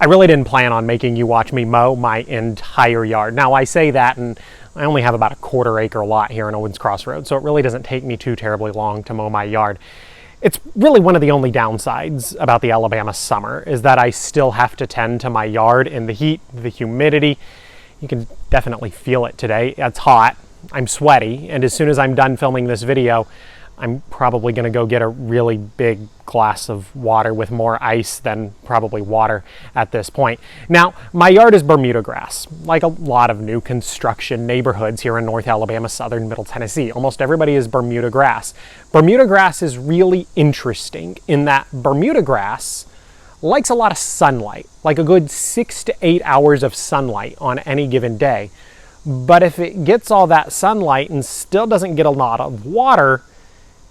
really didn't plan on making you watch me mow my entire yard. Now I say that, and I only have about a 1/4 acre lot here in Owens Crossroads, so it really doesn't take me too terribly long to mow my yard. It's really one of the only downsides about the Alabama summer is that I still have to tend to my yard in the heat, the humidity. You can definitely feel it today. It's hot, I'm sweaty, and as soon as I'm done filming this video, I'm probably gonna go get a really big glass of water with more ice than probably water at this point. Now, my yard is Bermuda grass, like a lot of new construction neighborhoods here in North Alabama, southern Middle Tennessee. Almost everybody is Bermuda grass. Bermuda grass is really interesting in that Bermuda grass likes a lot of sunlight, like a good 6 to 8 hours of sunlight on any given day. But if it gets all that sunlight and still doesn't get a lot of water,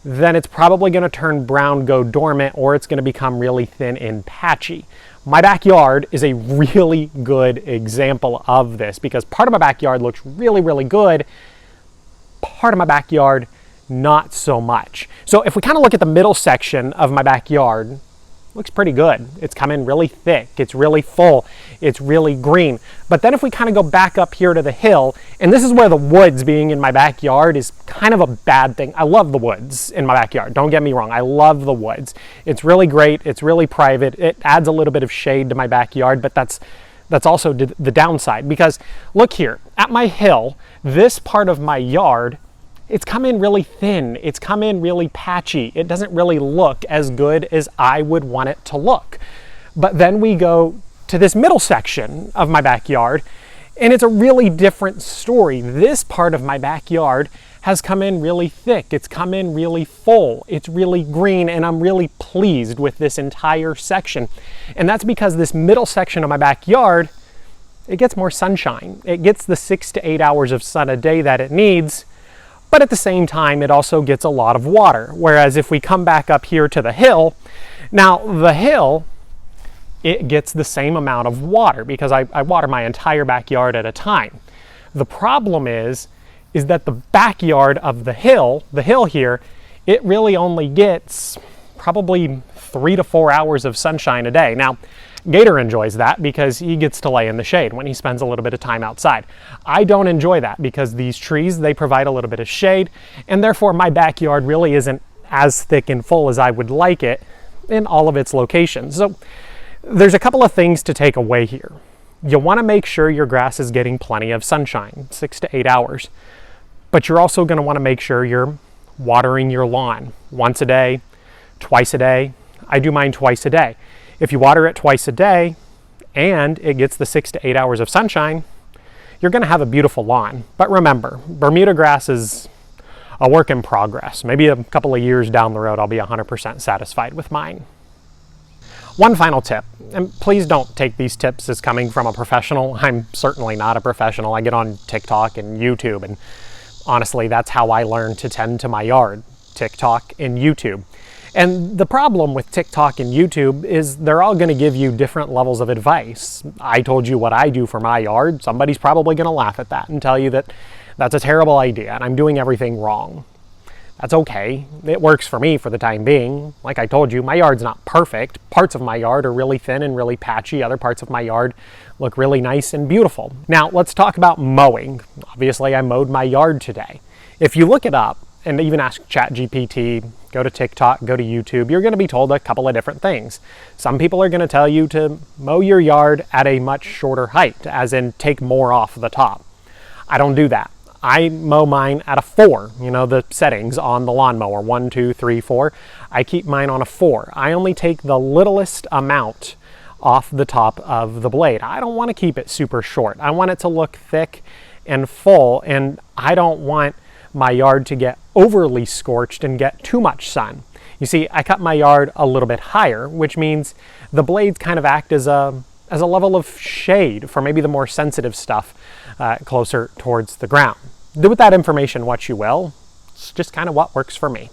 then it's probably going to turn brown, go dormant, or it's going to become really thin and patchy. My backyard is a really good example of this because part of my backyard looks really, really good. Part of my backyard, not so much. So if we kind of look at the middle section of my backyard, looks pretty good. It's come in really thick, it's really full, it's really green. But then if we kind of go back up here to the hill, and this is where the woods being in my backyard is kind of a bad thing. I love the woods in my backyard, don't get me wrong, I love the woods. It's really great, it's really private, it adds a little bit of shade to my backyard, but that's also the downside because look here, at my hill, this part of my yard, it's come in really thin, it's come in really patchy. It doesn't really look as good as I would want it to look. But then we go to this middle section of my backyard, and it's a really different story. This part of my backyard has come in really thick, it's come in really full, it's really green, and I'm really pleased with this entire section. And that's because this middle section of my backyard, it gets more sunshine. It gets the 6 to 8 hours of sun a day that it needs, but at the same time, it also gets a lot of water. Whereas if we come back up here to the hill, now the hill, it gets the same amount of water because I water my entire backyard at a time. The problem is that the backyard of the hill here, it really only gets probably 3 to 4 hours of sunshine a day. Now, Gator enjoys that because he gets to lay in the shade when he spends a little bit of time outside. I don't enjoy that because these trees, they provide a little bit of shade, and therefore my backyard really isn't as thick and full as I would like it in all of its locations. So there's a couple of things to take away here. You want to make sure your grass is getting plenty of sunshine, 6 to 8 hours, but you're also going to want to make sure you're watering your lawn once a day, twice a day. I do mine twice a day. If you water it twice a day and it gets the 6 to 8 hours of sunshine, you're going to have a beautiful lawn. But remember, Bermuda grass is a work in progress. Maybe a couple of years down the road, I'll be 100% satisfied with mine. One final tip, and please don't take these tips as coming from a professional. I'm certainly not a professional. I get on TikTok and YouTube, and honestly, that's how I learned to tend to my yard, TikTok and YouTube. And the problem with TikTok and YouTube is they're all going to give you different levels of advice. I told you what I do for my yard. Somebody's probably going to laugh at that and tell you that that's a terrible idea and I'm doing everything wrong. That's okay. It works for me for the time being. Like I told you, my yard's not perfect. Parts of my yard are really thin and really patchy. Other parts of my yard look really nice and beautiful. Now, let's talk about mowing. Obviously, I mowed my yard today. If you look it up and even ask ChatGPT, go to TikTok, go to YouTube, you're going to be told a couple of different things. Some people are going to tell you to mow your yard at a much shorter height, as in take more off the top. I don't do that. I mow mine at a 4, you know, the settings on the lawnmower, 1, 2, 3, 4. I keep mine on a 4. I only take the littlest amount off the top of the blade. I don't want to keep it super short. I want it to look thick and full, and I don't want my yard to get overly scorched and get too much sun. You see, I cut my yard a little bit higher, which means the blades kind of act as a level of shade for maybe the more sensitive stuff closer towards the ground. Do with that information what you will. It's just kind of what works for me.